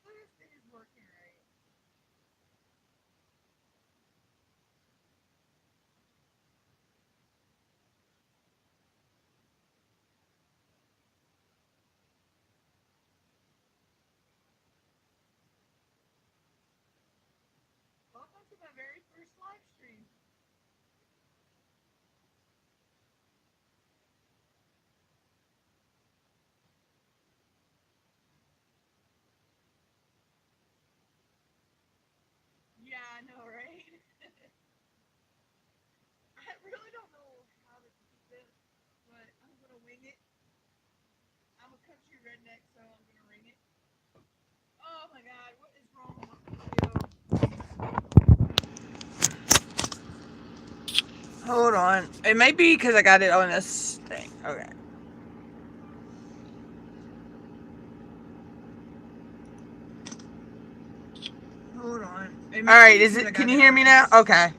this is working right. Welcome to my very first live stream. Yeah, I know, right? I really don't know how to keep this, but I'm gonna wing it. I'm a country redneck, so I'm gonna ring it. Oh my god, what is wrong with my video? Hold on. It might be because I got it on this thing. Okay. Hold on. All right, is it? Can you hear me now? Okay.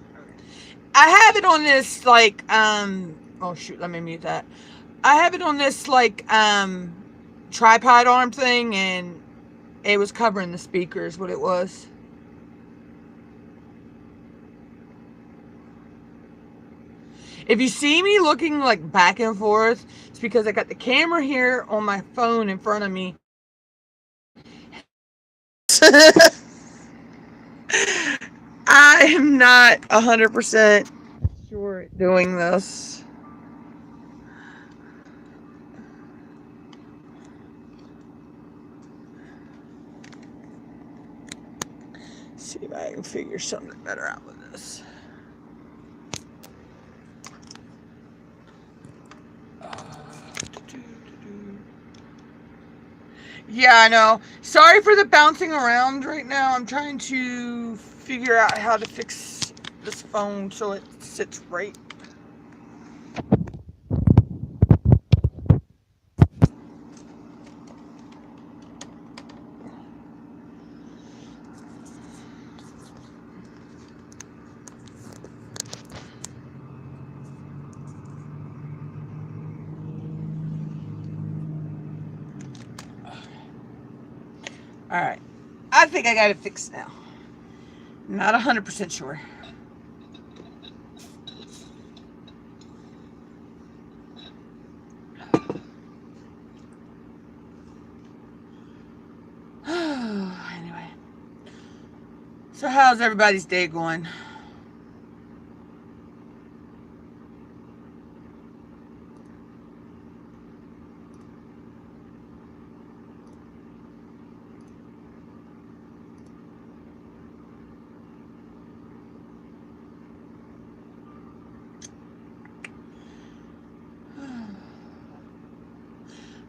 I have it on this like oh shoot, let me mute that. I have it on this like tripod arm thing, and it was covering the speakers, what it was. If you see me looking like back and forth, it's because I got the camera here on my phone in front of me. I am not 100% sure doing this. See if I can figure something better out with this. Yeah, I know. Sorry for the bouncing around right now. I'm trying to figure out how to fix this phone so it sits right. Alright. I think I got it fixed now. Not 100% sure. Anyway. So how's everybody's day going?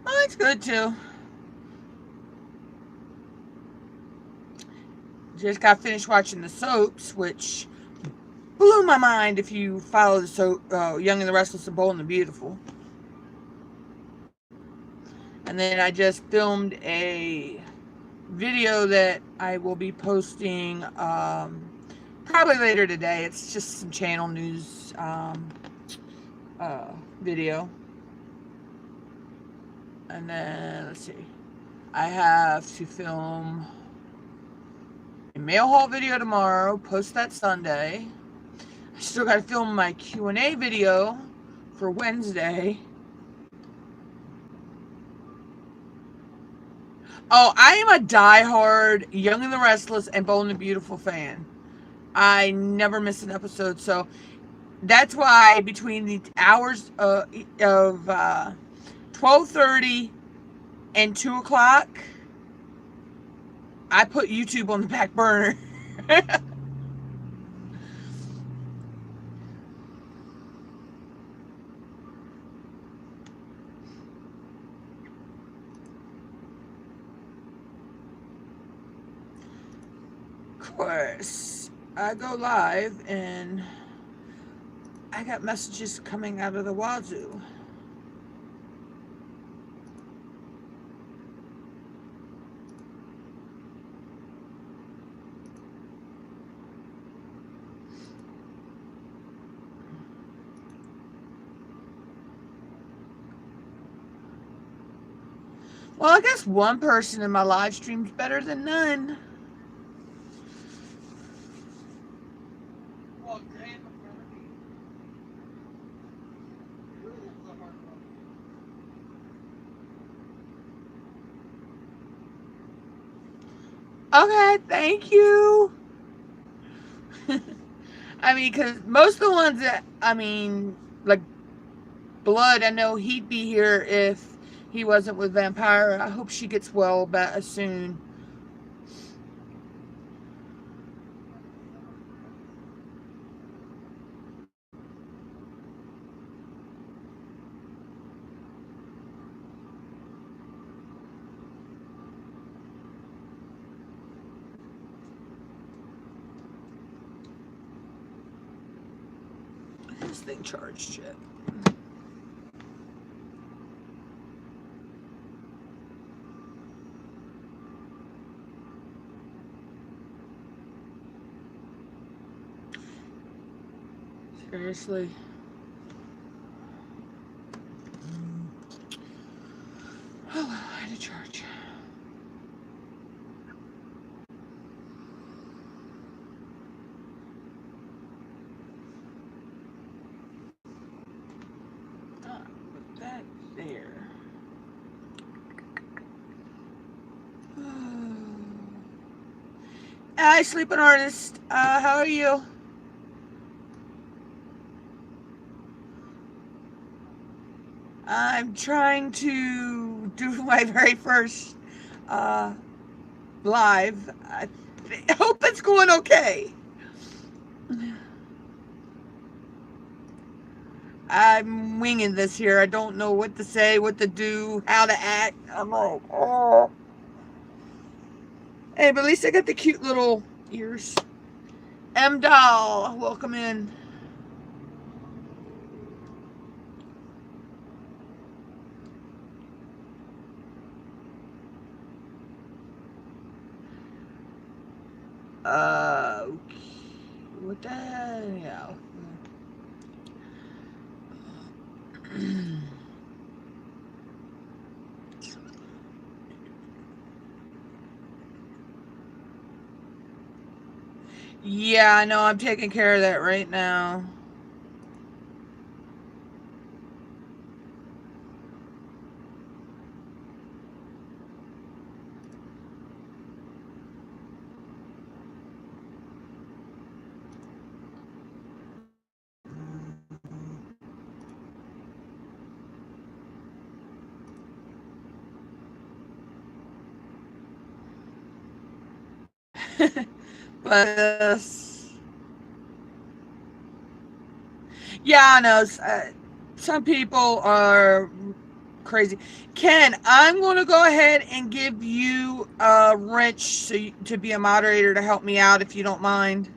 Mine's good too. Just got finished watching the soaps, which blew my mind if you follow the soap, Young and the Restless, and Bold and the Beautiful. And then I just filmed a video that I will be posting probably later today. It's just some channel news video. And then, let's see. I have to film a mail haul video tomorrow, post that Sunday. I still got to film my Q&A video for Wednesday. Oh, I am a diehard Young and the Restless and Bold and the Beautiful fan. I never miss an episode, so that's why between the hours of 12:30 and 2 o'clock, I put YouTube on the back burner. Of course, I go live and I got messages coming out of the wazoo. Well, I guess one person in my live stream's better than none. Okay, thank you. I mean, because most of the ones that, I mean, like Blood, I know he'd be here if he wasn't with Vampire. I hope she gets well soon. This thing charged yet? Seriously. Oh, I had to charge. Put that there. Hi, sleeping artist. How are you? I'm trying to do my very first live. I hope it's going okay. I'm winging this here. I don't know what to say, what to do, how to act. I'm like, oh. Hey, but at least I got the cute little ears. M Doll, welcome in. Okay. What the hell? Yeah, I know. I'm taking care of that right now. But yeah, I know. Some people are crazy. Ken, I'm going to go ahead and give you a wrench to be a moderator to help me out if you don't mind.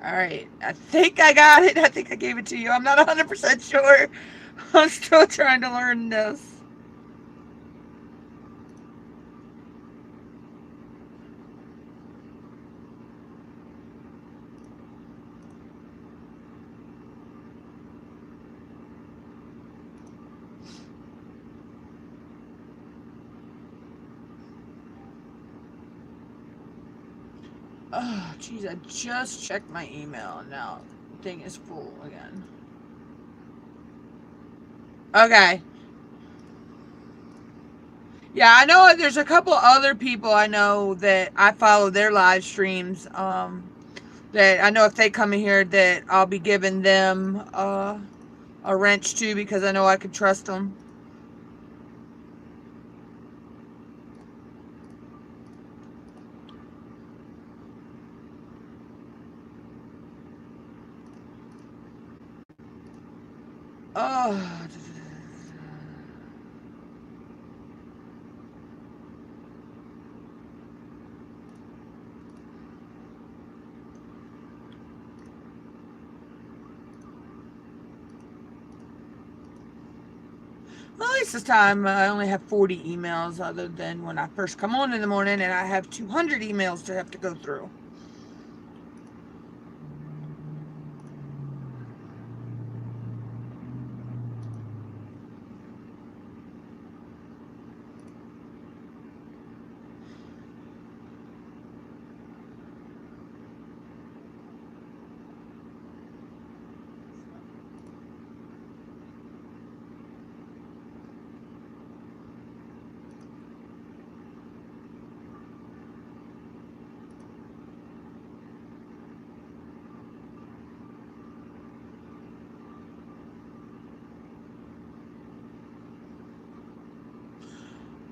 All right. I think I got it. I think I gave it to you. I'm not 100% sure. I'm still trying to learn this. Oh, geez. I just checked my email and now the thing is full again. Okay. Yeah, I know there's a couple other people I know that I follow their live streams. That I know if they come in here that I'll be giving them a wrench too because I know I can trust them. Oh. Well, at least this time I only have 40 emails, other than when I first come on in the morning and I have 200 emails to have to go through.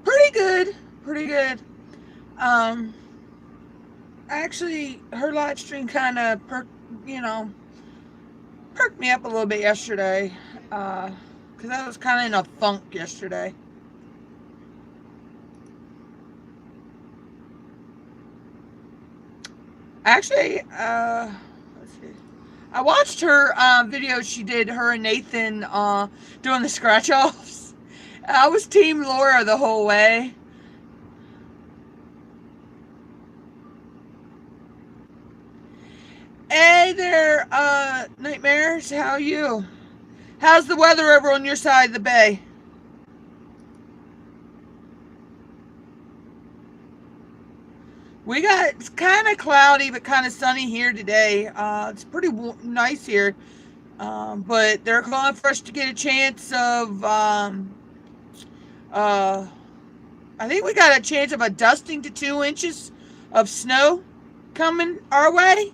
Pretty good. Pretty good. Actually, her live stream kind of perked me up a little bit yesterday. Because I was kind of in a funk yesterday. Actually, let's see. I watched her video she did, her and Nathan doing the scratch offs. I was Team Laura the whole way. Hey there, Nightmares. How are you? How's the weather over on your side of the bay? It's kind of cloudy but kind of sunny here today. It's pretty nice here. But they're calling for us to get a chance of, I think we got a chance of a dusting to 2 inches of snow coming our way.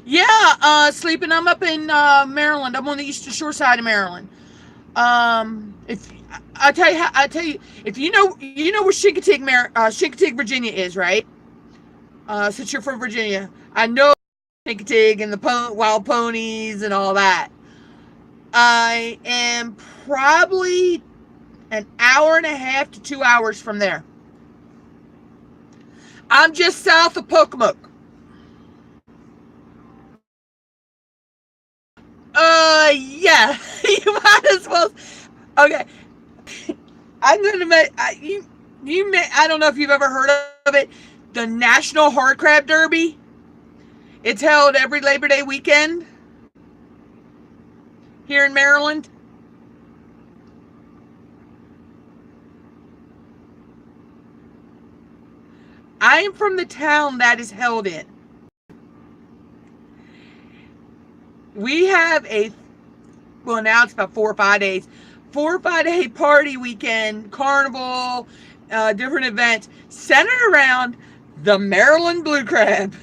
Yeah, sleeping. I'm up in Maryland. I'm on the eastern shore side of Maryland. If I tell you, if you know where Chincoteague, Virginia is, right? Since you're from Virginia, I know Chincoteague and the wild ponies and all that. I am probably an hour and a half to 2 hours from there. I'm just south of Pocomoke. Yeah, you might as well. Okay, I'm gonna make I don't know if you've ever heard of it. The National Hard Crab Derby. It's held every Labor Day weekend here in Maryland. I am from the town that is held in. We have now it's about 4 or 5 days, 4 or 5 day party weekend, carnival, different events centered around the Maryland blue crab.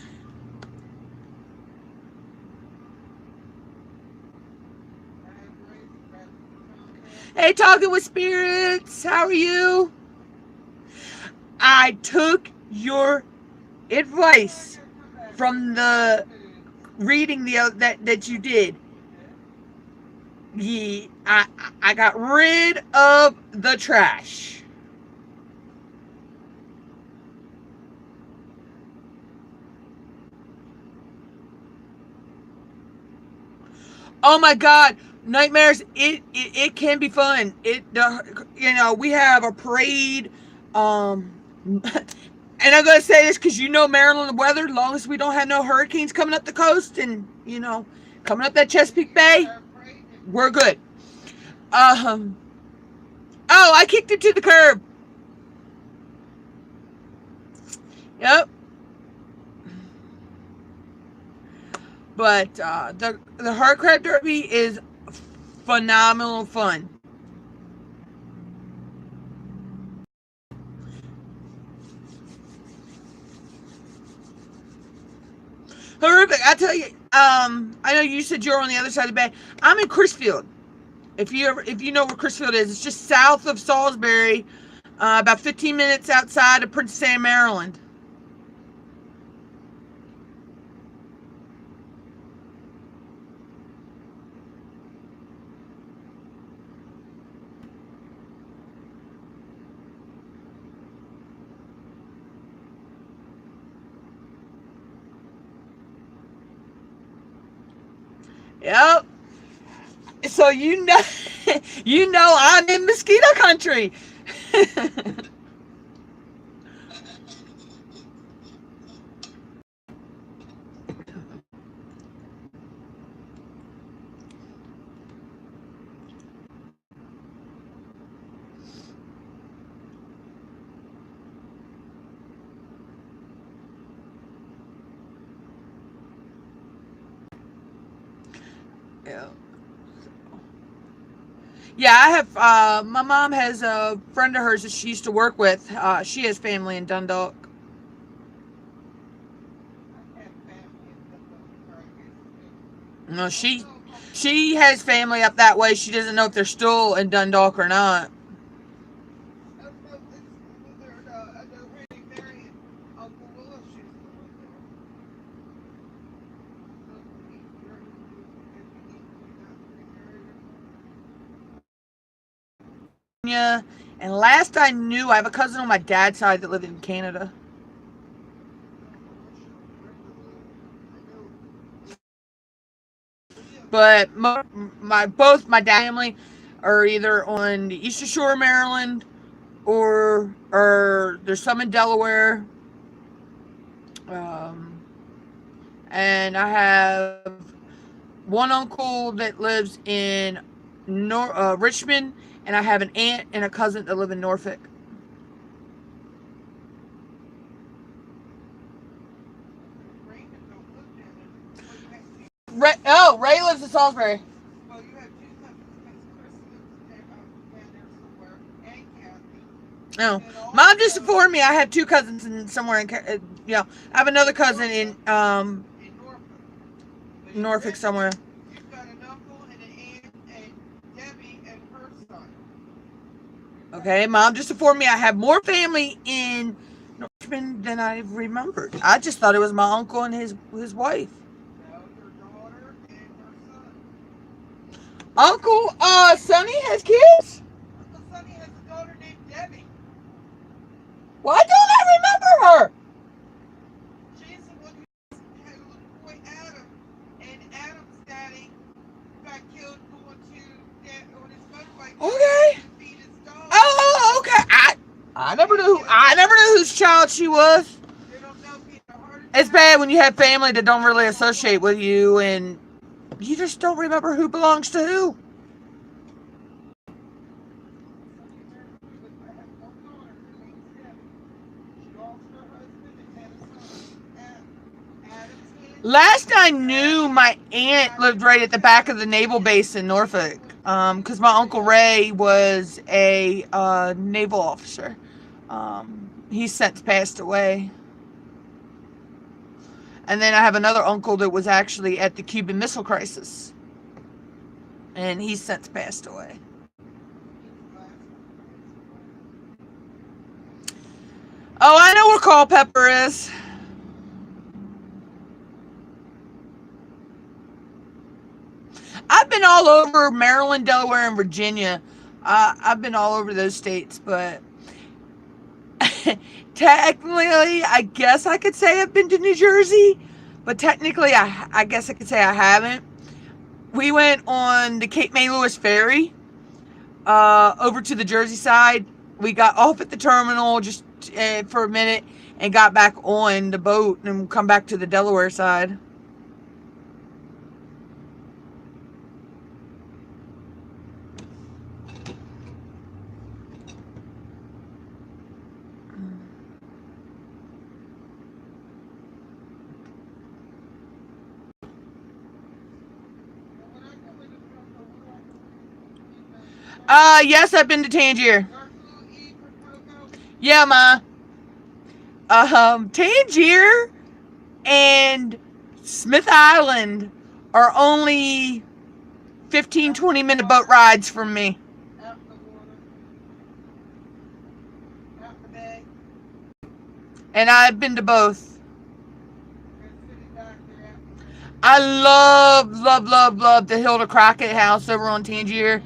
Hey, Talking with Spirits, how are you? I took your advice from the reading that you did. I got rid of the trash. Oh my God, Nightmares! It can be fun. We have a parade. And I'm gonna say this because Maryland weather. As long as we don't have no hurricanes coming up the coast and coming up that Chesapeake Bay, we're good. Oh, I kicked it to the curb. Yep. But the Hard Crab Derby is phenomenal fun. Horrific. I tell you, I know you said you're on the other side of the bay. I'm in Crisfield. If you know where Crisfield is, it's just south of Salisbury, about 15 minutes outside of Princess Anne, Maryland. Yep. So you know, you know I'm in mosquito country. Yeah. Yeah, I have, my mom has a friend of hers that she used to work with. She has family in Dundalk. No, she has family up that way. She doesn't know if they're still in Dundalk or not. Yeah, and last I knew, I have a cousin on my dad's side that lived in Canada. But both my dad family are either on the Eastern Shore of Maryland or there's some in Delaware. Um, and I have one uncle that lives in Richmond, and I have an aunt and a cousin that live in Norfolk. Ray lives in Salisbury. Oh, Mom just informed me I have two cousins in somewhere in, I have another cousin in Norfolk somewhere. Okay, Mom just informed me I have more family in Richmond than I remembered. I just thought it was my uncle and his wife. Uncle Sonny has kids? Why don't I remember her? Okay. Oh, okay. I never knew whose child she was. It's bad when you have family that don't really associate with you and you just don't remember who belongs to who. Last I knew, my aunt lived right at the back of the naval base in Norfolk. Because my Uncle Ray was a naval officer. He's since passed away. And then I have another uncle that was actually at the Cuban Missile Crisis. And he's since passed away. Oh, I know where Culpeper is. I've been all over Maryland, Delaware, and Virginia. I've been all over those states, but technically, I guess I could say I've been to New Jersey, but technically, I guess I could say I haven't. We went on the Cape May Lewis ferry over to the Jersey side. We got off at the terminal just for a minute and got back on the boat and come back to the Delaware side. Yes, I've been to Tangier. Yeah, Ma. Tangier and Smith Island are only 15-20 minute boat rides from me. And I've been to both. I love the Hilda Crockett house over on Tangier.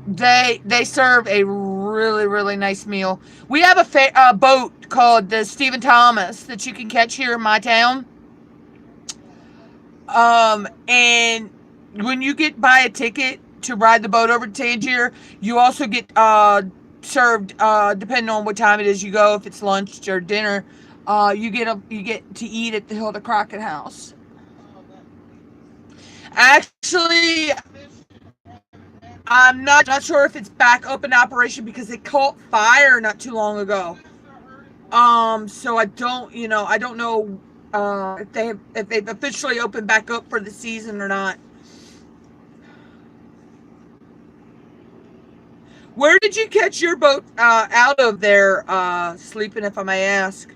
They serve a really nice meal. We have a boat called the Stephen Thomas that you can catch here in my town. And when you buy a ticket to ride the boat over to Tangier, you also get served, depending on what time it is you go, if it's lunch or dinner, you get to eat at the Hilda Crockett House. Actually, I'm not sure if it's back open operation because it caught fire not too long ago. So I don't know if they've officially opened back up for the season or not. Where did you catch your boat out of there sleeping, if I may ask?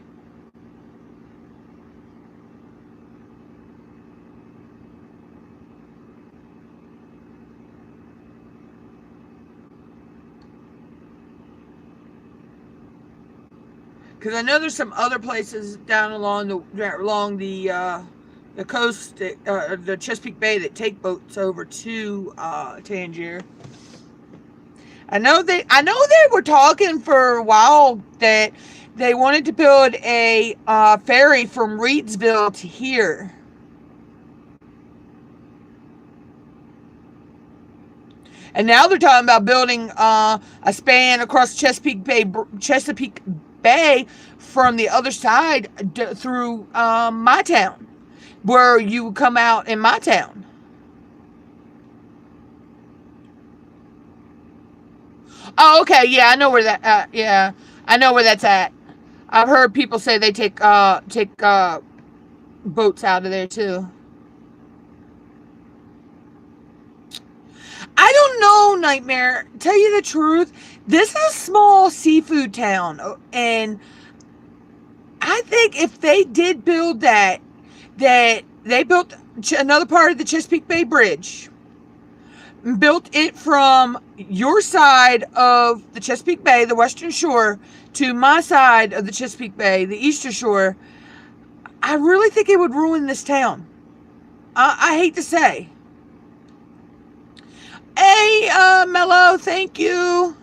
Because I know there's some other places down along the coast, the Chesapeake Bay, that take boats over to Tangier. I know they were talking for a while that they wanted to build a ferry from Reedsville to here. And now they're talking about building a span across Chesapeake Bay from the other side through my town, where you would come out in my town. Oh, okay, yeah, I know where that. Yeah, I know where that's at. I've heard people say they take boats out of there too. I don't know, Nightmare. Tell you the truth, this is a small seafood town, and I think if they did build that they built another part of the Chesapeake Bay Bridge, built it from your side of the Chesapeake Bay, the western shore, to my side of the Chesapeake Bay, the eastern shore, I really think it would ruin this town. I hate to say. Hey, Mello, thank you.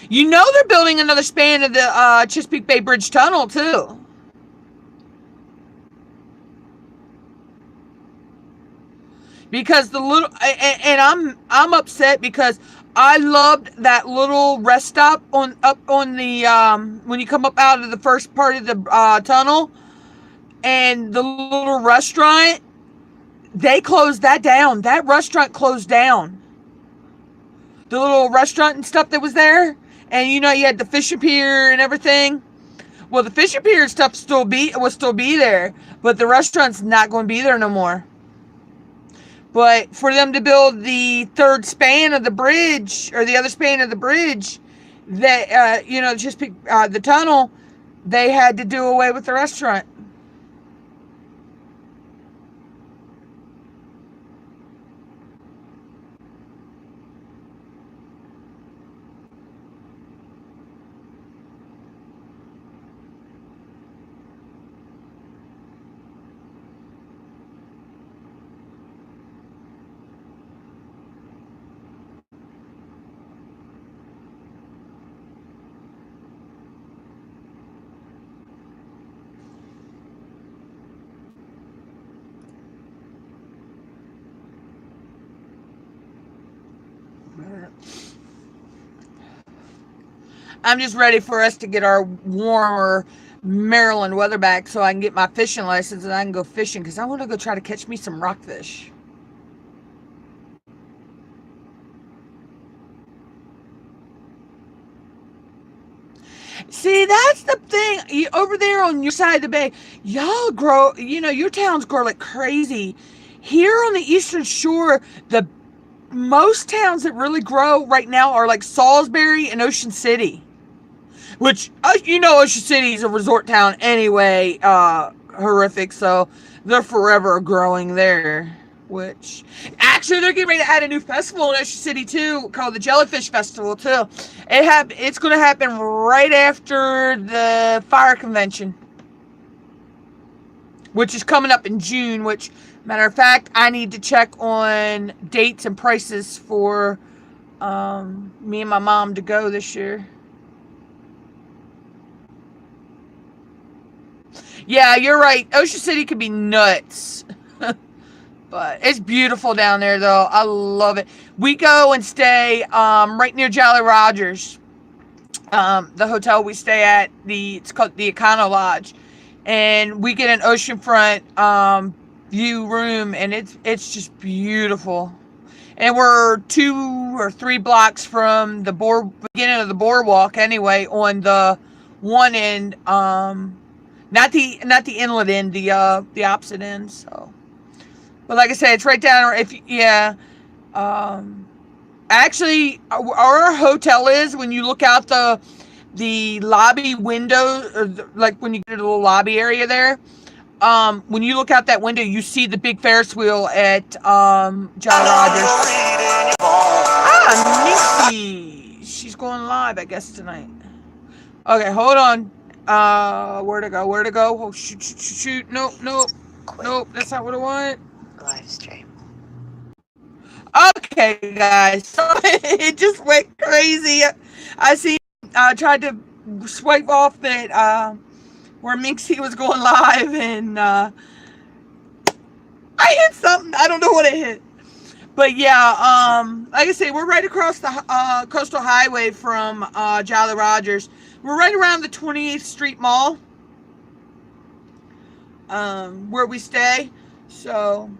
You know they're building another span of the Chesapeake Bay Bridge Tunnel, too. Because the little, and I'm upset because I loved that little rest stop up on the when you come up out of the first part of the tunnel, and the little restaurant, they closed that down. That restaurant closed down. The little restaurant and stuff that was there, and you had the fishing pier and everything. Well, the fishing pier and stuff will still be there, but the restaurant's not going to be there no more. But for them to build the third span of the bridge, or the other span of the bridge, that just the tunnel, they had to do away with the restaurant. I'm just ready for us to get our warmer Maryland weather back so I can get my fishing license and I can go fishing, because I want to go try to catch me some rockfish. See, that's the thing. Over there on your side of the bay, y'all grow, your towns grow like crazy. Here on the eastern shore, the most towns that really grow right now are like Salisbury and Ocean City. Which, Ocean City is a resort town anyway, horrific, so they're forever growing there. Which, actually, they're getting ready to add a new festival in Ocean City, too, called the Jellyfish Festival, too. It's going to happen right after the fire convention, which is coming up in June, which, matter of fact, I need to check on dates and prices for me and my mom to go this year. Yeah, you're right. Ocean City could be nuts. But it's beautiful down there, though. I love it. We go and stay right near Jolly Rogers. The hotel we stay at, it's called the Econo Lodge, and we get an oceanfront view room, and it's just beautiful. And we're 2 or 3 blocks from the beginning of the boardwalk anyway, on the one end, not the inlet end, the opposite end. So, but like I said, it's right down. Actually, our hotel is, when you look out the lobby window, or like when you get to the little lobby area there, when you look out that window, you see the big Ferris wheel at John Rogers. Ah, Minky, she's going live, I guess, tonight. Okay, hold on. Where to go? Where to go? Oh, shoot. Nope. That's not what I want. Live stream. Okay, guys. So it just went crazy. I see. Tried to swipe off that where Minxie was going live, and I hit something. I don't know what I hit. But yeah, like I say, we're right across the coastal highway from Jolly Rogers. We're right around the 28th Street Mall, where we stay. So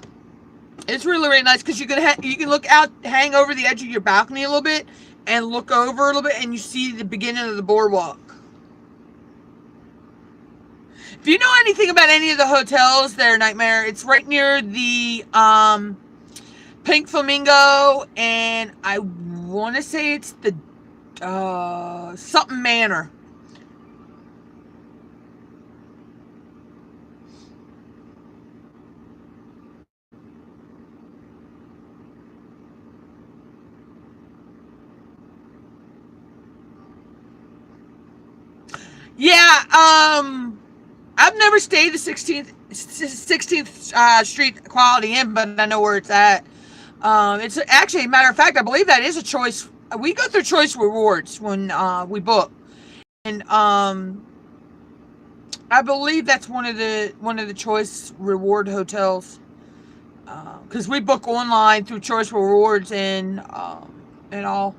it's really, really nice, because you can look out, hang over the edge of your balcony a little bit, and look over a little bit, and you see the beginning of the boardwalk. If you know anything about any of the hotels there, Nightmare, it's right near the Pink Flamingo, and I want to say it's the something Manor. Yeah, I've never stayed the 16th Street Quality Inn, but I know where it's at. It's actually, a matter of fact, I believe that is a choice. We go through choice rewards when we book, and I believe that's one of the choice reward hotels, because we book online through choice rewards and all.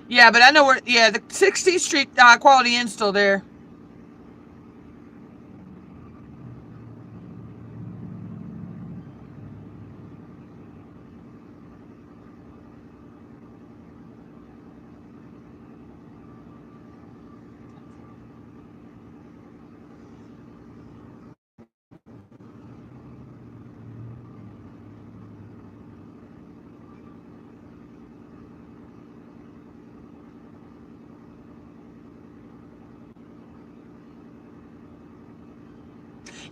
Yeah, but I know where. Yeah, the 16th Street Quality Inn's still there.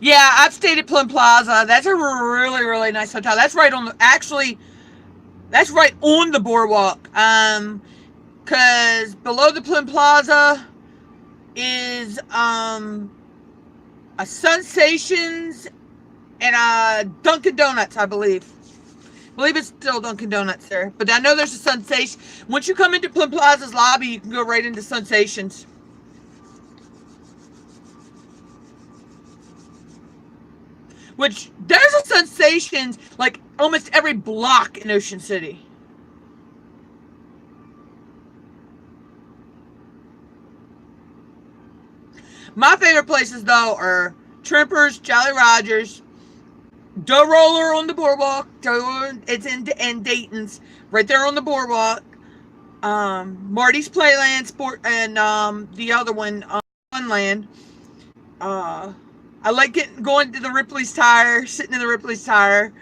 Yeah, I've stayed at Plum Plaza. That's a really, really nice hotel. That's right on that's right on the boardwalk. Cause below the Plum Plaza is a Sensations and a Dunkin' Donuts, I believe. I believe it's still Dunkin' Donuts there. But I know there's a Sensation. Once you come into Plum Plaza's lobby, you can go right into Sensations. Which, there's a Sensations like almost every block in Ocean City. My favorite places, though, are Trimpers, Jolly Rogers, Dough Roller on the boardwalk. It's in Dayton's, right there on the boardwalk. Marty's Playland Sport, and the other one, Funland. I like going to the Ripley's Tire, sitting in the Ripley's Tire.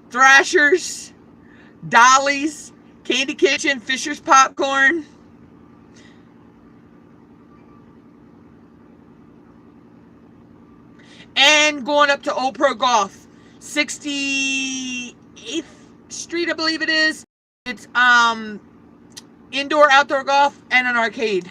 Thrasher's, Dolly's, Candy Kitchen, Fisher's Popcorn. And going up to Old Pro Golf, 68th Street, I believe it is. It's indoor, outdoor golf, and an arcade.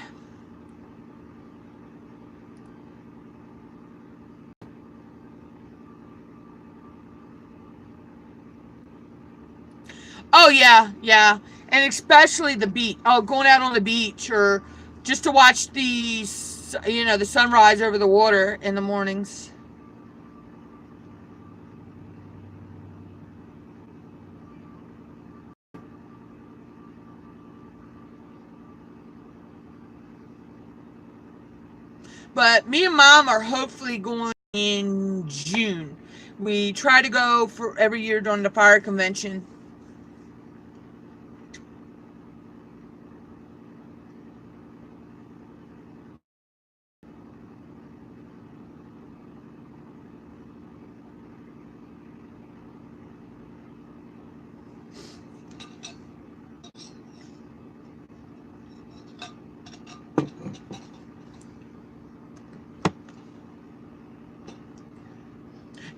Oh yeah, and especially the beach. Oh, going out on the beach, or just to watch the, the sunrise over the water in the mornings. But me and Mom are hopefully going in June. We try to go for every year during the fire convention.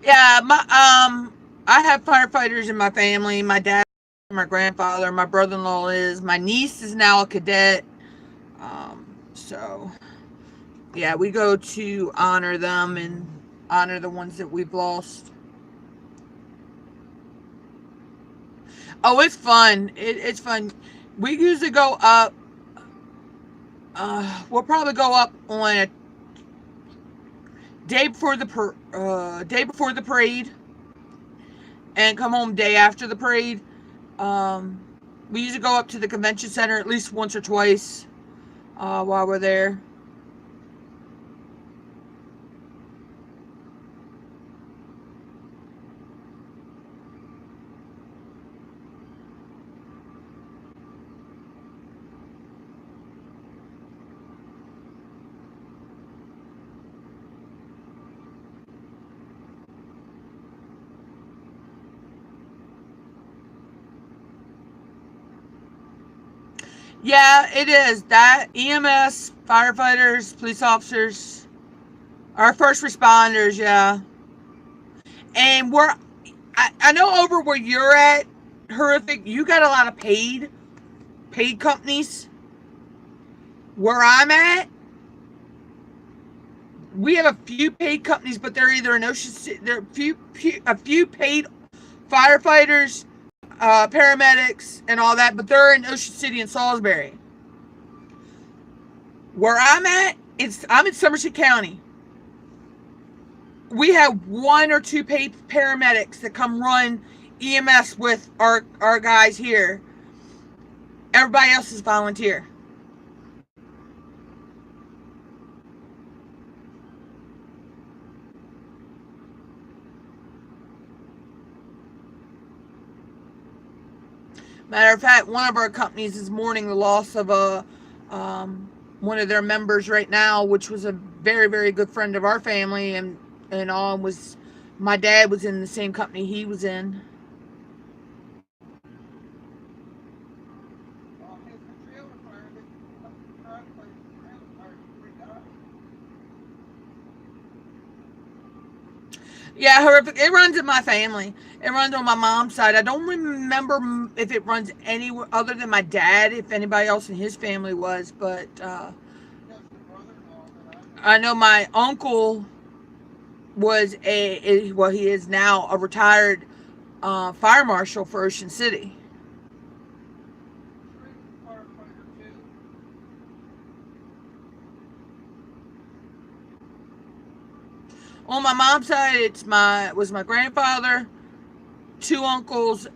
Yeah, I have firefighters in my family. My dad, my grandfather, my brother-in-law is. My niece is now a cadet. So yeah, we go to honor them and honor the ones that we've lost. Oh, it's fun. It's fun. We usually go up. We'll probably go up on a day before the parade, and come home day after the parade. We usually go up to the convention center at least once or twice while we're there. Yeah, it is. That EMS, firefighters, police officers, our first responders, yeah. And I know over where you're at, horrific, you got a lot of paid companies. Where I'm at, we have a few paid companies, but they're either in Ocean City. There are a few paid firefighters, paramedics, and all that, but they're in Ocean City and Salisbury. Where I'm at, I'm in Somerset County. We have one or two paid paramedics that come run EMS with our guys here. Everybody else is volunteer. Matter of fact, one of our companies is mourning the loss of one of their members right now, which was a very, very good friend of our family, and all was my dad was in the same company he was in. Yeah, horrific. It runs in my family. It runs on my mom's side. I don't remember if it runs anywhere other than my dad, if anybody else in his family was, but I know my uncle was he is now a retired fire marshal for Ocean City. On my mom's side, was my grandfather, two uncles,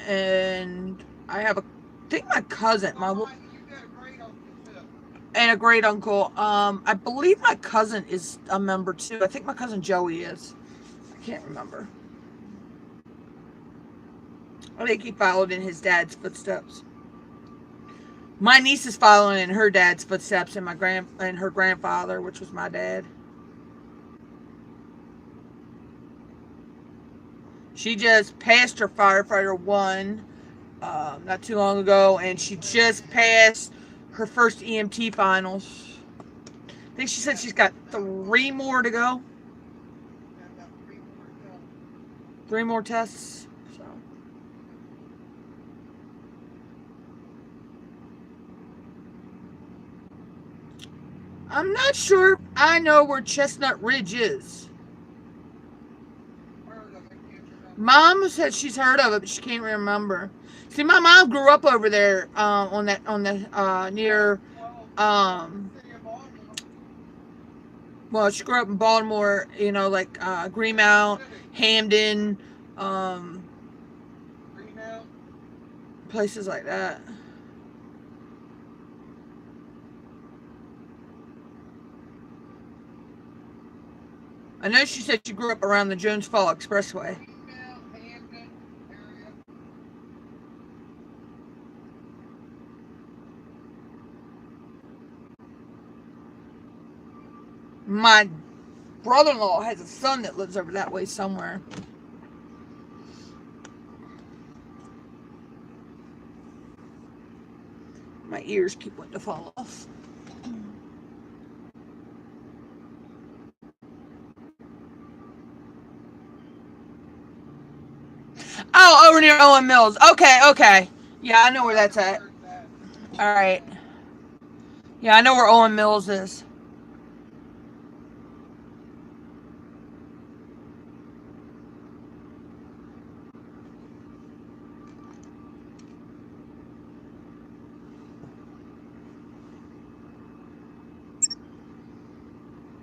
and I think my cousin, and a great uncle. I believe my cousin is a member too. I think my cousin Joey is. I can't remember. I think he followed in his dad's footsteps. My niece is following in her dad's footsteps, and her grandfather, which was my dad. She just passed her firefighter 1 not too long ago, and she just passed her first EMT finals. I think she said she's got 3 more to go. 3 more tests. So. I'm not sure I know where Chestnut Ridge is. Mom said she's heard of it, but she can't remember. See, my mom grew up over there on the near Well, she grew up in Baltimore, you know, like Greenmount, Hamden, places like that. I know she said she grew up around the Jones Fall Expressway. My brother-in-law has a son that lives over that way somewhere. My ears keep wanting to fall off. Oh, over near Owen Mills. Okay, okay. Yeah, I know where that's at. All right. Yeah, I know where Owen Mills is.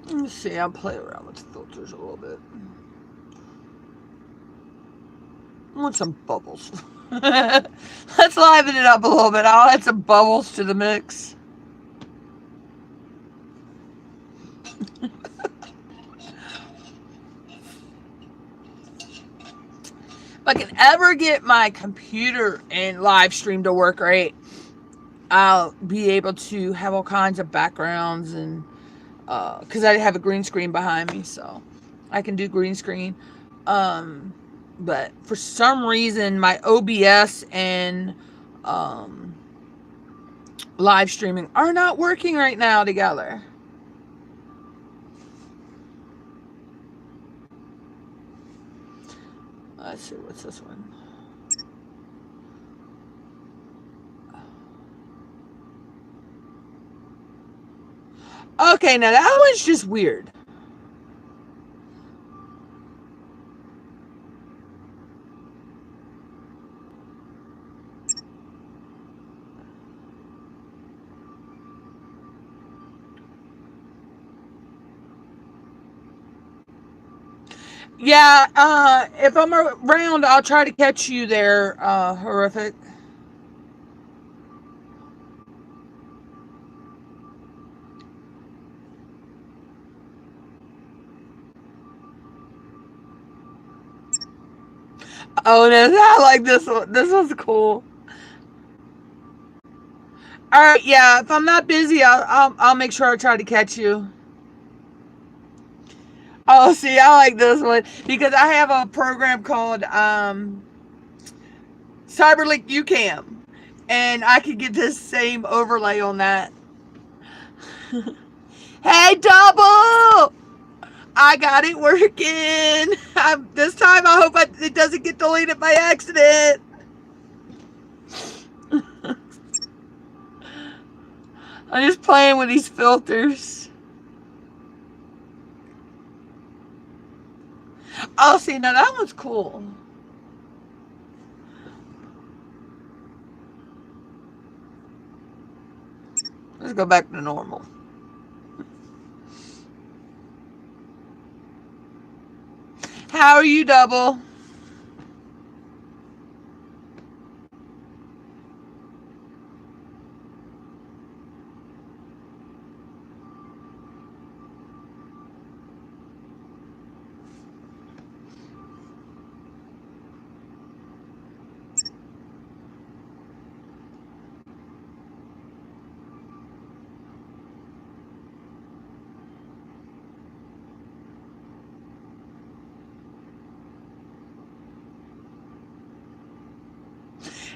Let me see. I'll play around with the filters a little bit. I want some bubbles. Let's liven it up a little bit. I'll add some bubbles to the mix. If I can ever get my computer and live stream to work right, I'll be able to have all kinds of backgrounds, and because I have a green screen behind me, so I can do green screen. But for some reason, my OBS and live streaming are not working right now together. Let's see, what's this one? Okay, now that one's just weird. Yeah, if I'm around, I'll try to catch you there, Horrific. Oh, no, I like this one. This one's cool. All right, yeah, if I'm not busy, I'll make sure I try to catch you. Oh, see, I like this one because I have a program called Cyberlink UCam, and I could get this same overlay on that. Hey, Double! I got it working. This time, I hope it doesn't get deleted by accident. I'm just playing with these filters. Oh, see, now that one's cool. Let's go back to normal. How are you, Double?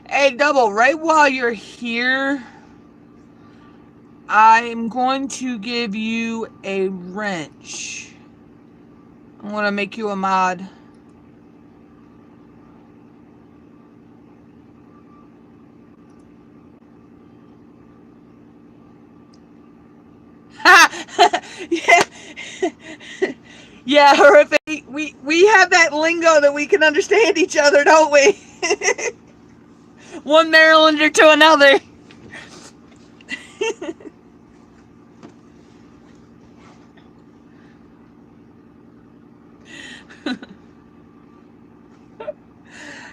Hey, Double, right while you're here, I'm going to give you a wrench. I'm going to make you a mod. Yeah. Yeah, Horrific. We have that lingo that we can understand each other, don't we? One Marylander to another.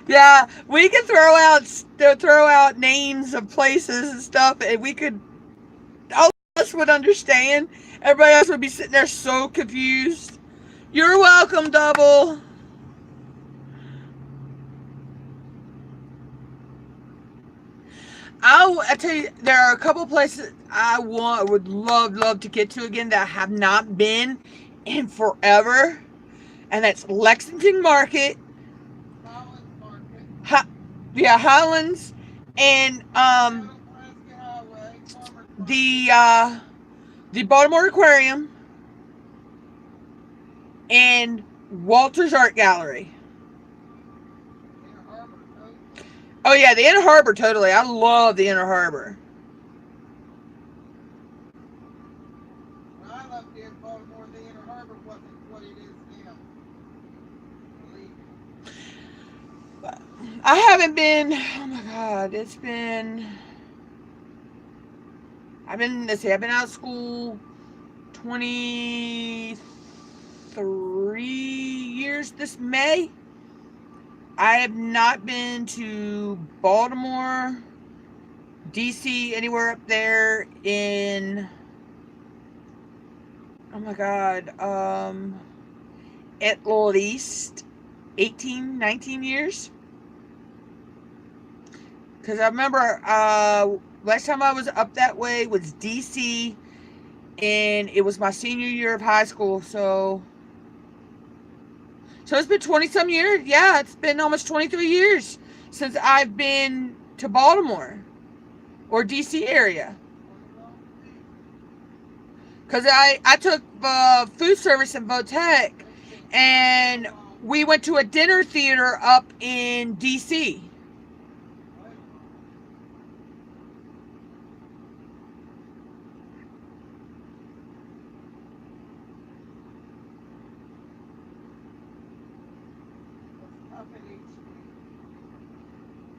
Yeah, we could throw out names of places and stuff, and we could all of us would understand. Everybody else would be sitting there so confused. You're welcome, Double. I tell you, there are a couple places would love to get to again that I have not been in forever, and that's Lexington Market. Yeah, Highlands, and the Baltimore Aquarium, and Walter's Art Gallery. Oh yeah, the Inner Harbor, totally. I love the Inner Harbor. I left in Baltimore, the Inner Harbor wasn't what it is now. I haven't been. Oh my God, it's been. Let's see, I've been out of school 23 years this May. I have not been to Baltimore, DC, anywhere up there in, oh my God, at least 18, 19 years. Because I remember last time I was up that way was DC, and it was my senior year of high school. So it's been 20 some years. Yeah, it's been almost 23 years since I've been to Baltimore or DC area. Because I took food service in Votech, and we went to a dinner theater up in DC.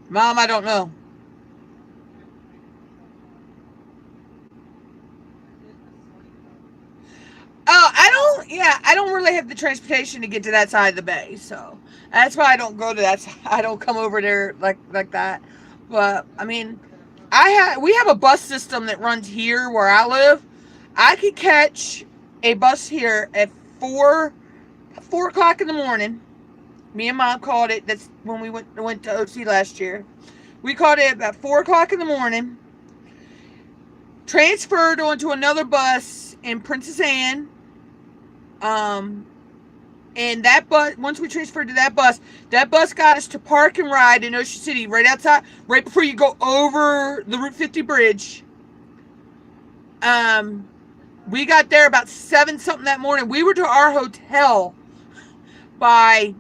Mom, I don't know. Oh, I don't really have the transportation to get to that side of the bay, so that's why I don't go to that. I don't come over there like that. But I mean, we have a bus system that runs here where I live. I could catch a bus here at 4 o'clock in the morning. Me and Mom called it. That's when we went to OC last year. We called it about 4 o'clock in the morning. Transferred onto another bus in Princess Anne. And that bus, once we transferred to that bus got us to Park and Ride in Ocean City, right outside, right before you go over the Route 50 bridge. We got there about 7 something that morning. We were to our hotel by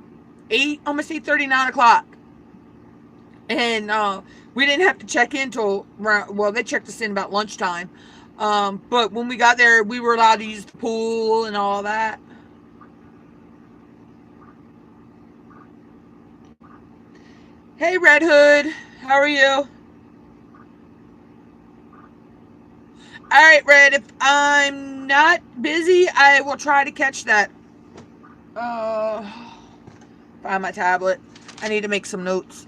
8, almost 8:30, 9 o'clock. And we didn't have to check in till, well, they checked us in about lunchtime. But when we got there, we were allowed to use the pool and all that. Hey, Red Hood. How are you? All right, Red. If I'm not busy, I will try to catch that. Find my tablet. I need to make some notes.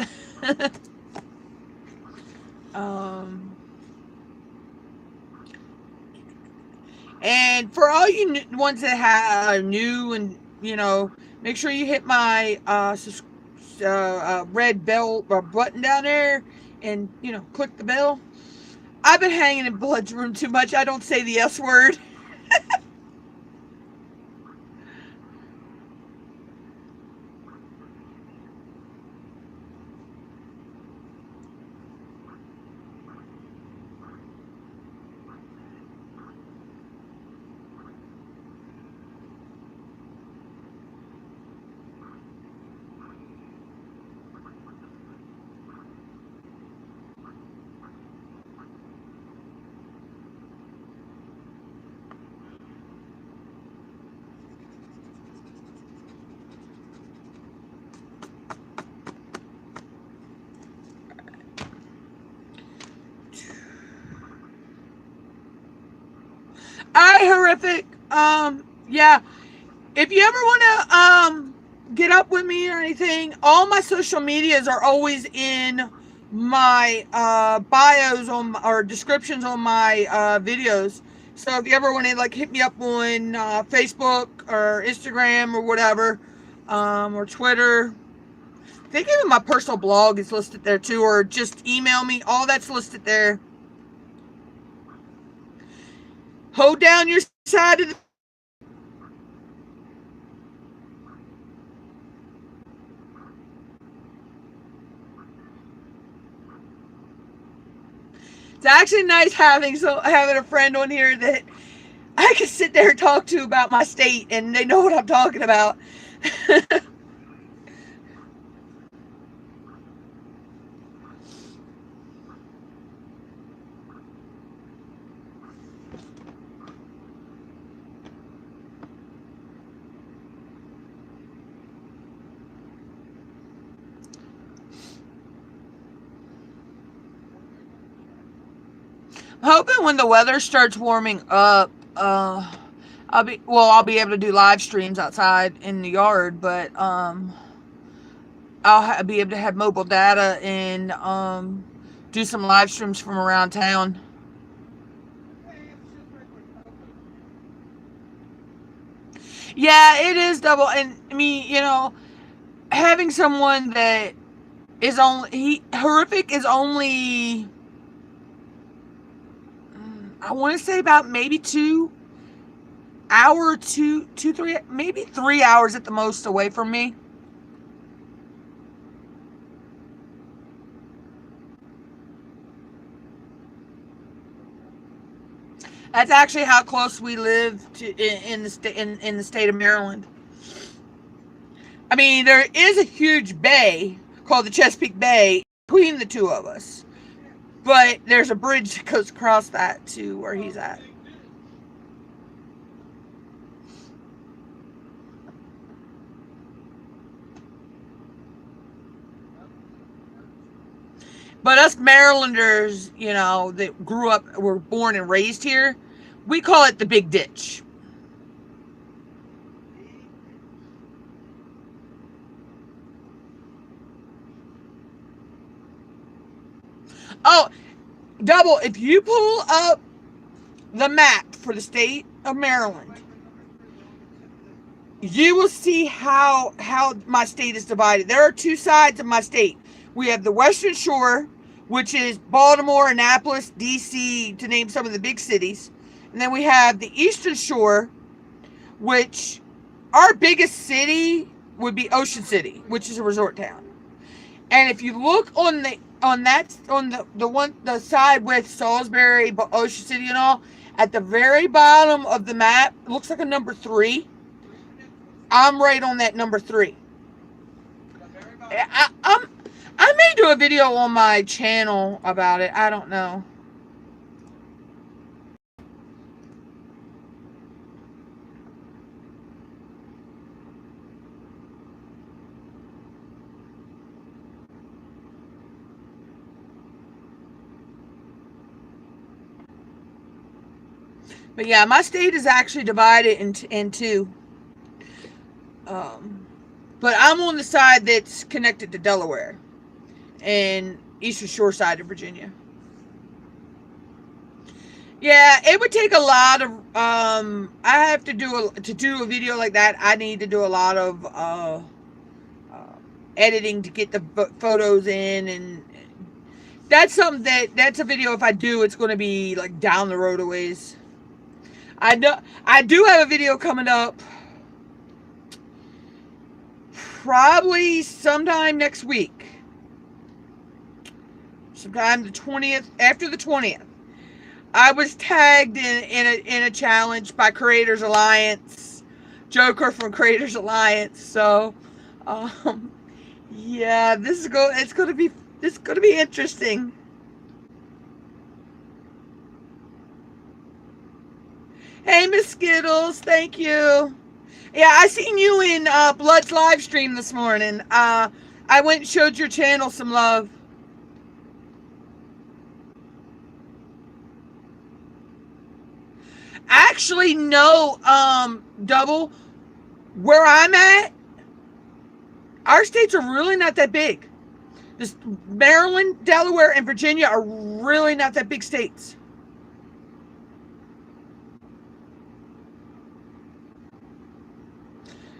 And for all you ones that are new, and make sure you hit my red bell button down there, and click the bell. I've been hanging in Blood's room too much. I don't say the S word. Alright, horrific. Yeah. If you ever want to get up with me or anything, all my social medias are always in my bios on or descriptions on my videos. So if you ever want to like hit me up on Facebook or Instagram or whatever, or Twitter, I think even my personal blog is listed there too, or just email me. All that's listed there. Hold down your side of the It's actually nice having a friend on here that I can sit there and talk to about my state, and they know what I'm talking about. I'm hoping when the weather starts warming up, I'll be able to do live streams outside in the yard, but I'll be able to have mobile data and do some live streams from around town. Yeah, it is double, and I mean, having someone that is horrific is only, I want to say about maybe 3, maybe 3 hours at the most away from me. That's actually how close we live to in the state of Maryland. I mean, there is a huge bay called the Chesapeake Bay between the two of us, but there's a bridge that goes across that to where he's at. But us Marylanders, that were born and raised here, we call it the Big Ditch. Oh, double, if you pull up the map for the state of Maryland, you will see how my state is divided. There are two sides of my state. We have the Western Shore, which is Baltimore, Annapolis, D.C., to name some of the big cities. And then we have the Eastern Shore, which our biggest city would be Ocean City, which is a resort town. And if you look on the side with Salisbury, Ocean City and all, at the very bottom of the map, it looks like a number 3. I'm right on that number 3. I may do a video on my channel about it. I don't know. But yeah, my state is actually divided in two. But I'm on the side that's connected to Delaware and Eastern Shore side of Virginia. Yeah, it would take a lot of I have to do a video like that. I need to do a lot of editing to get the photos in, and that's something that's a video. If I do, it's going to be like down the road a ways. I do have a video coming up probably sometime next week. Sometime the 20th, after the 20th. I was tagged in a challenge by Creators Alliance, Joker from Creators Alliance. So, yeah, it's gonna be interesting. Hey, Miss Skittles, thank you. Yeah, I seen you in Blood's live stream this morning. I went and showed your channel some love. Actually, no, Double. Where I'm at, Our states are really not that big. This Maryland, Delaware, and Virginia are really not that big states.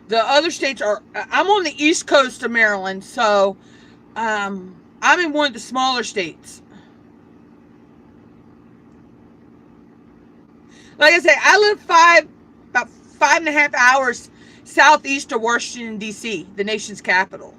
The other states are, I'm on the east coast of Maryland, so I'm in one of the smaller states. Like I say, I live about 5.5 hours southeast of Washington, D.C., the nation's capital.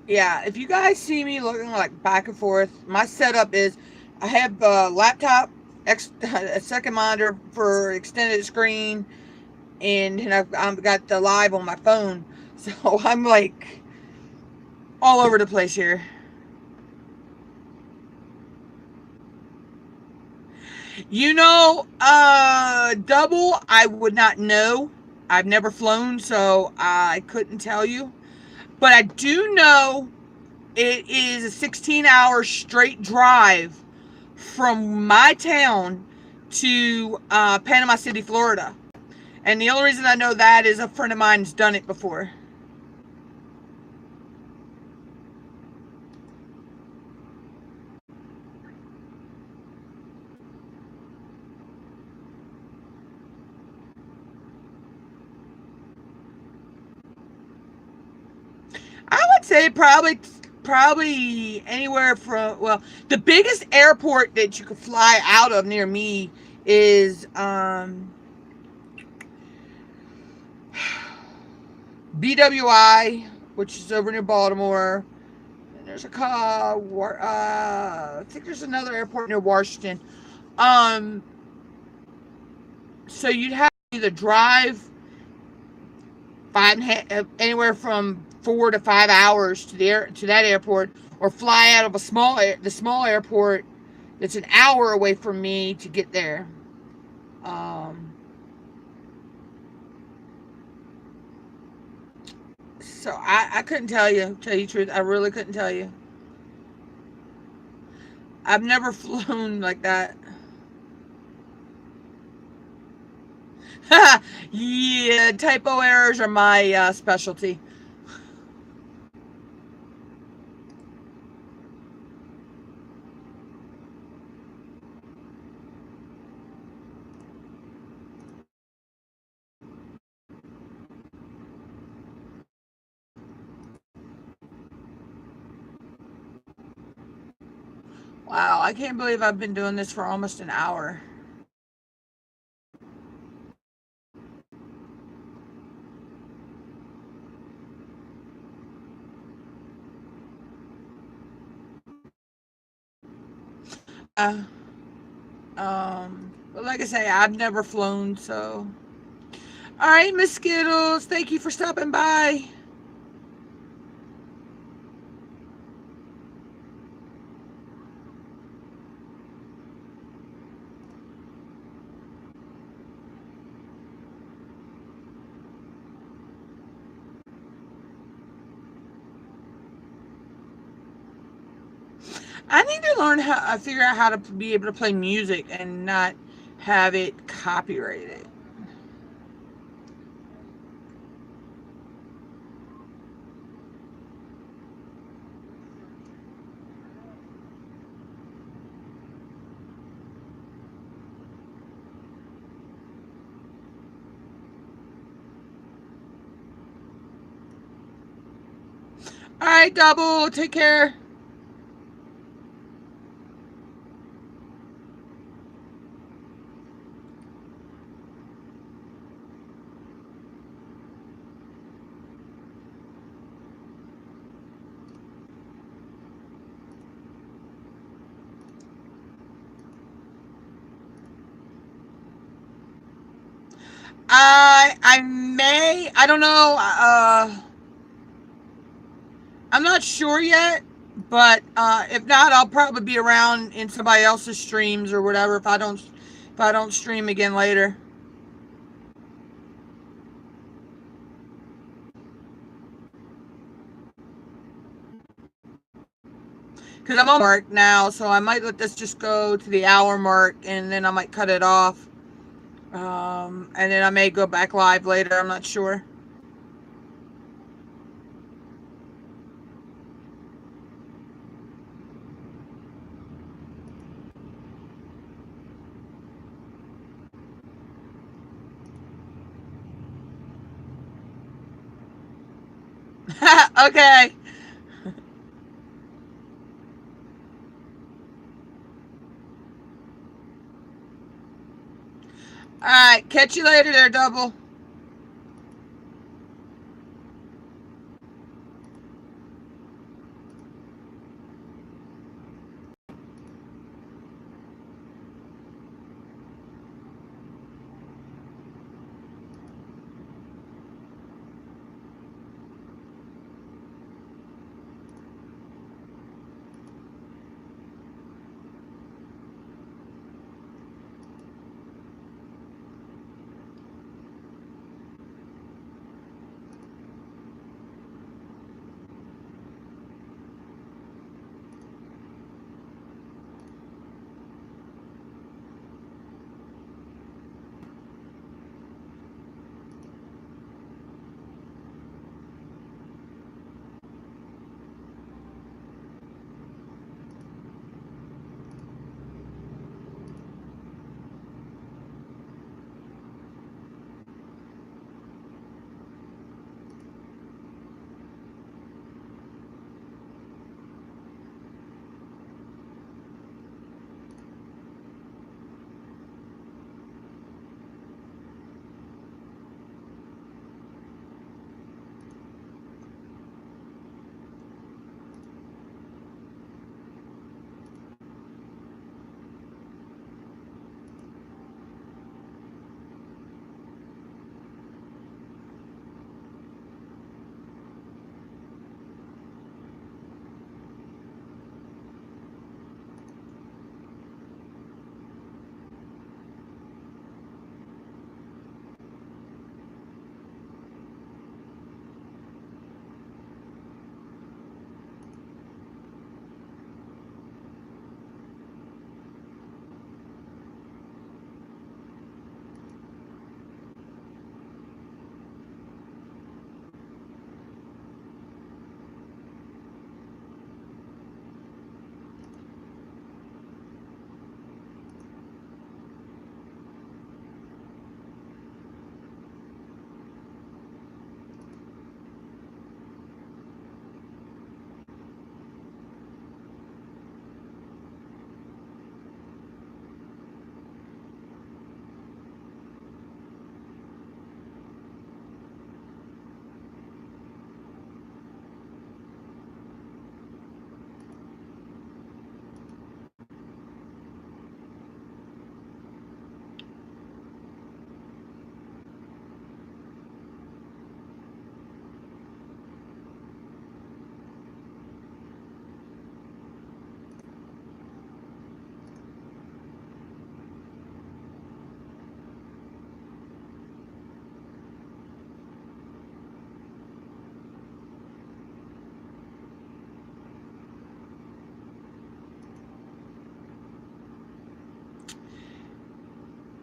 Yeah, if you guys see me looking like back and forth, my setup is I have a laptop, a second monitor for extended screen, and I've got the live on my phone. So I'm like all over the place here. Double, I would not know. I've never flown, so I couldn't tell you. But I do know it is a 16-hour straight drive from my town to Panama City, Florida. And the only reason I know that is a friend of mine's done it before. I would say probably anywhere from, well, the biggest airport that you could fly out of near me is BWI, which is over near Baltimore. And there's I think there's another airport near Washington. Um, so you'd have to either drive anywhere from 4 to 5 hours to that airport, or fly out of the small airport that's an hour away from me to get there. Um, so I couldn't tell you the truth. I really couldn't tell you. I've never flown like that. Yeah, typo errors are my specialty. Wow, I can't believe I've been doing this for almost an hour. Uh, but like I say, I've never flown, so. All right, Miss Skittles, thank you for stopping by. I need to learn how, figure out how to be able to play music and not have it copyrighted. All right, Double, take care. I don't know. I'm not sure yet, but if not, I'll probably be around in somebody else's streams or whatever if I don't stream again later. Because I'm on mark now, so I might let this just go to the hour mark, and then I might cut it off. And then I may go back live later. I'm not sure. Okay. All right. Catch you later there, Double.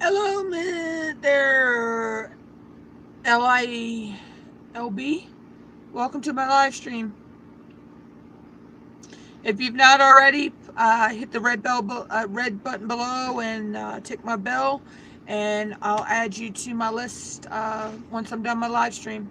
Hello, there, LILB. Welcome to my live stream. If you've not already, hit the red button below and tick my bell, and I'll add you to my list once I'm done my live stream.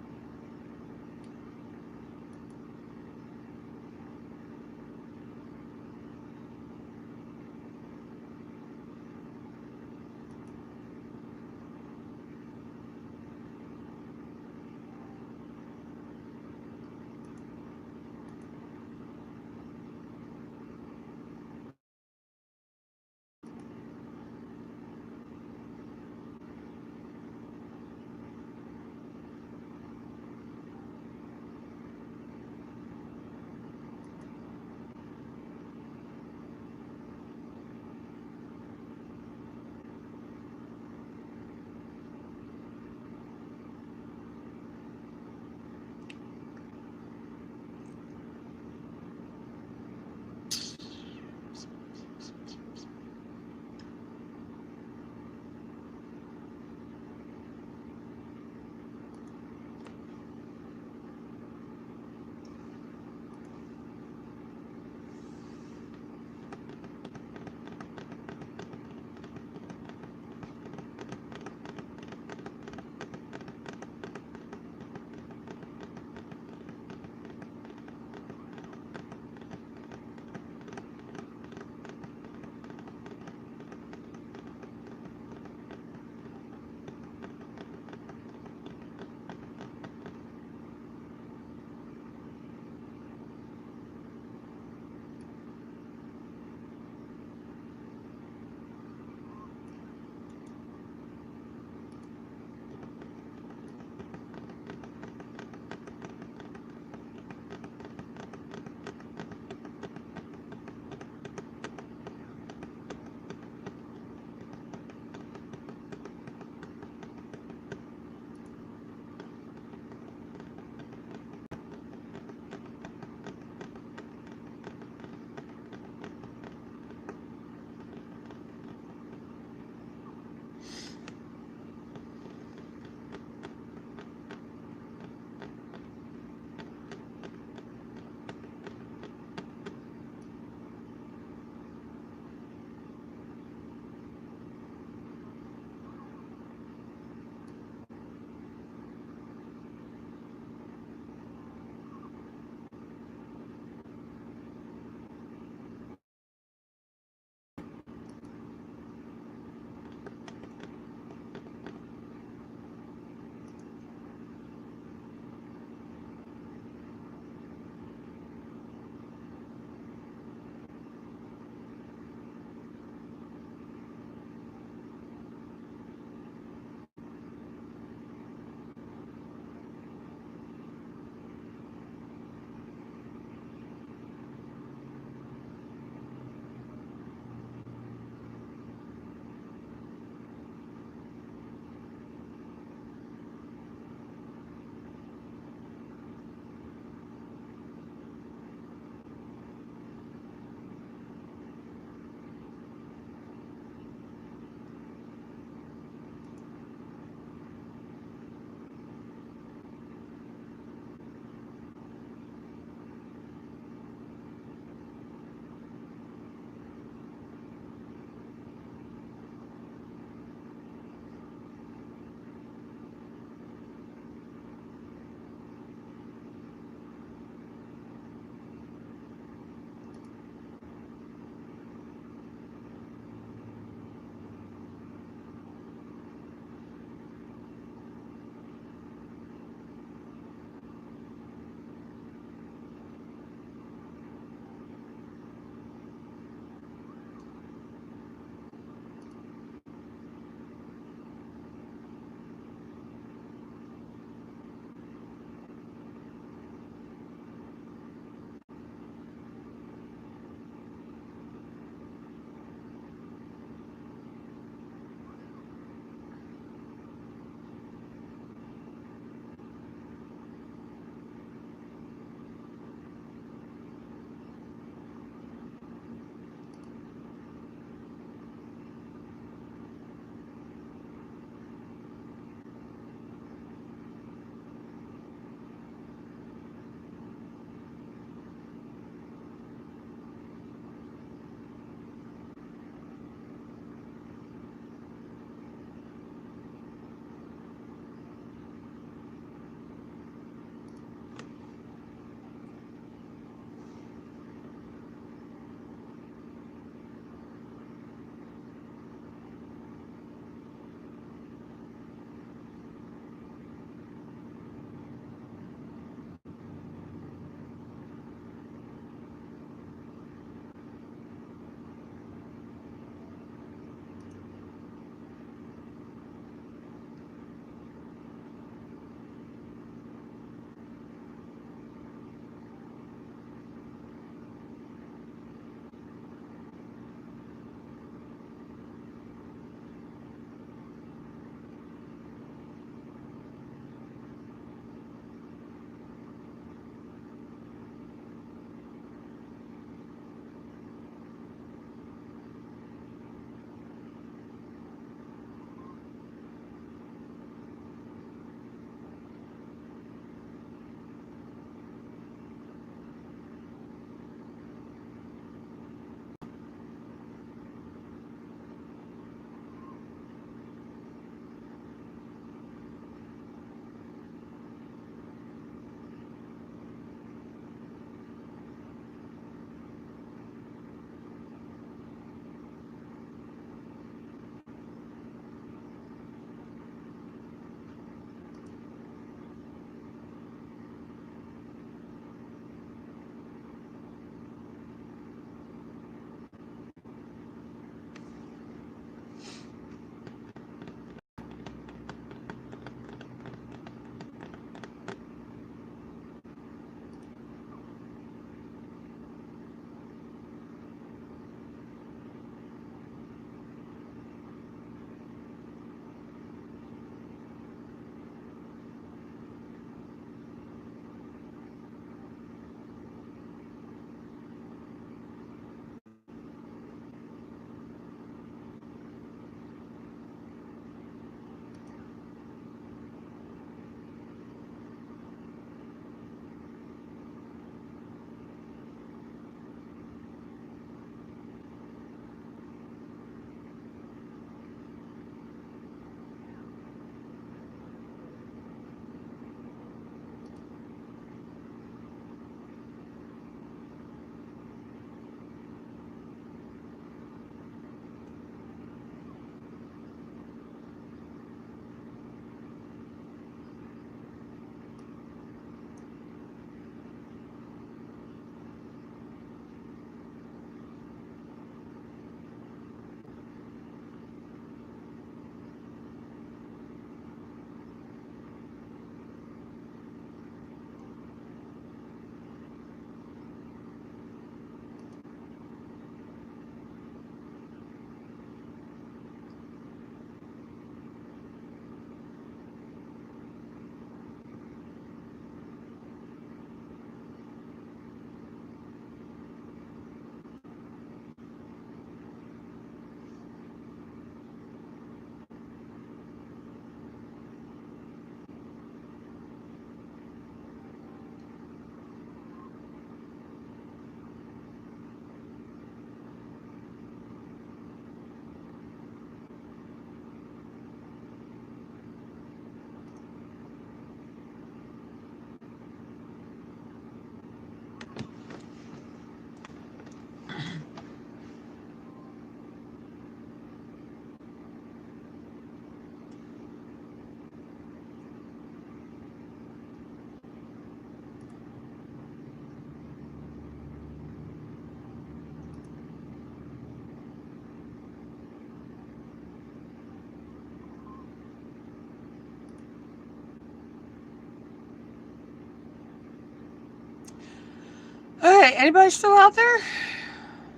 Anybody still out there?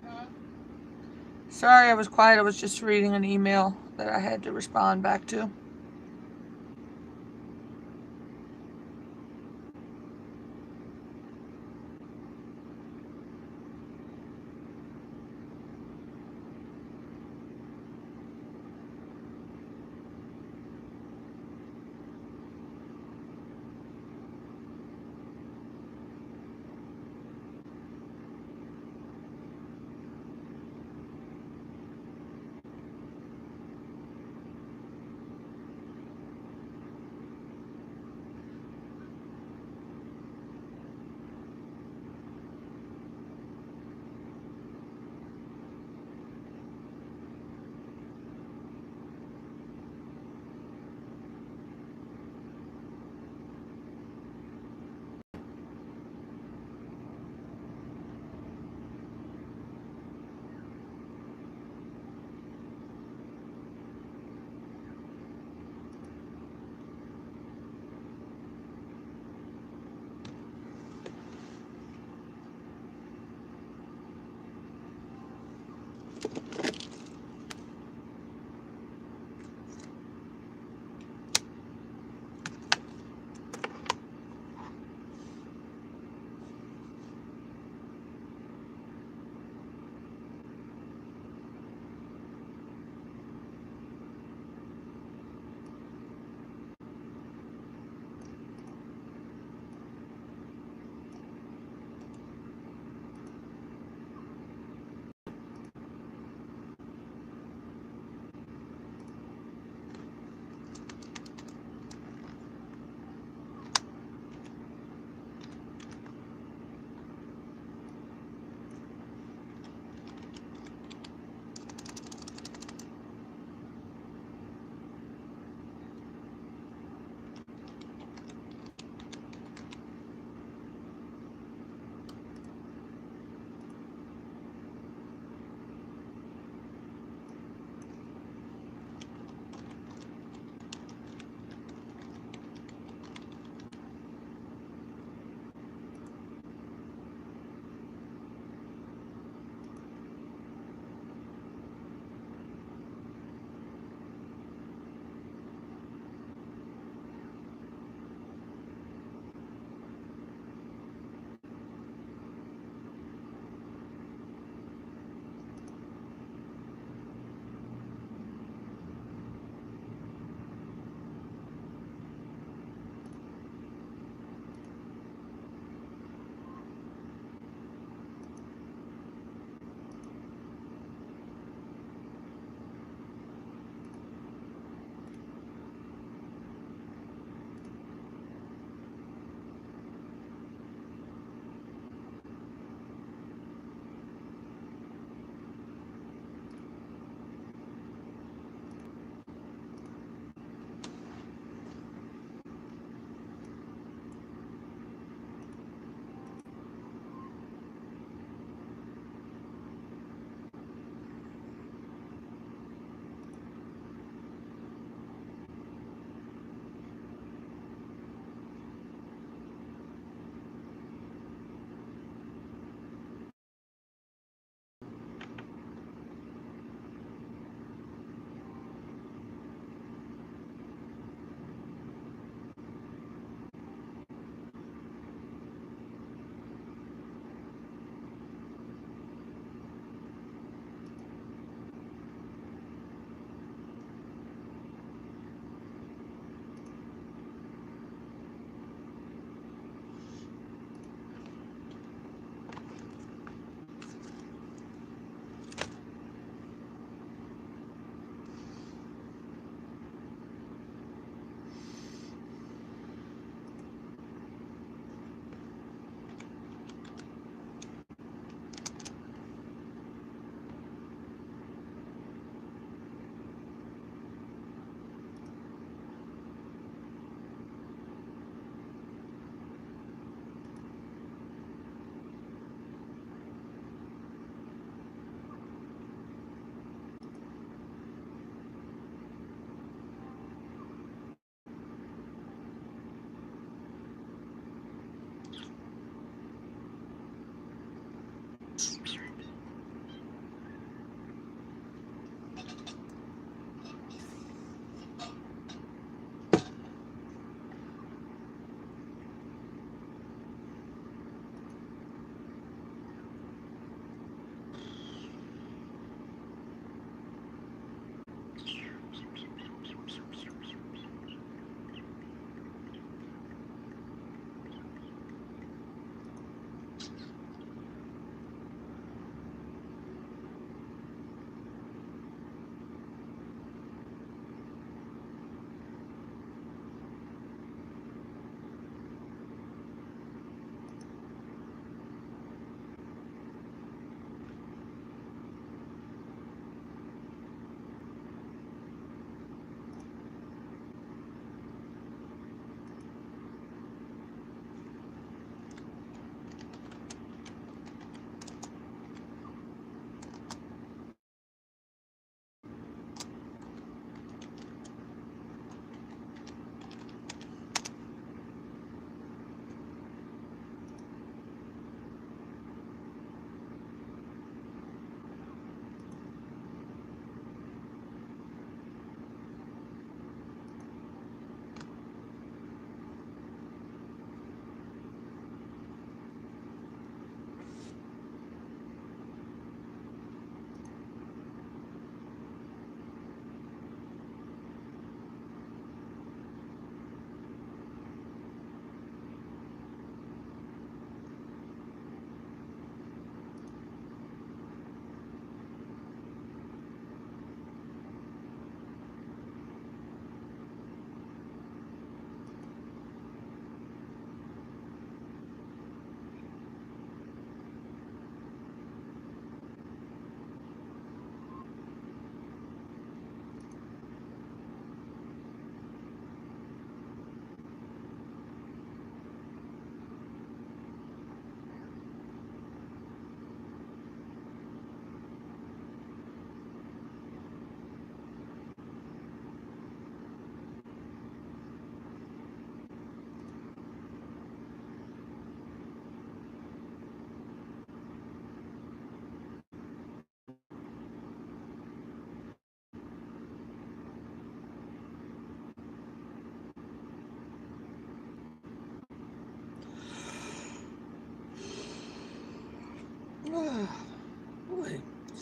Huh? Sorry, I was quiet. I was just reading an email that I had to respond back to.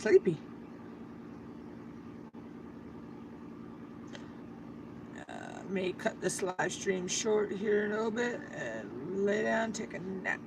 sleepy. May cut this live stream short here in a little bit and lay down, take a nap.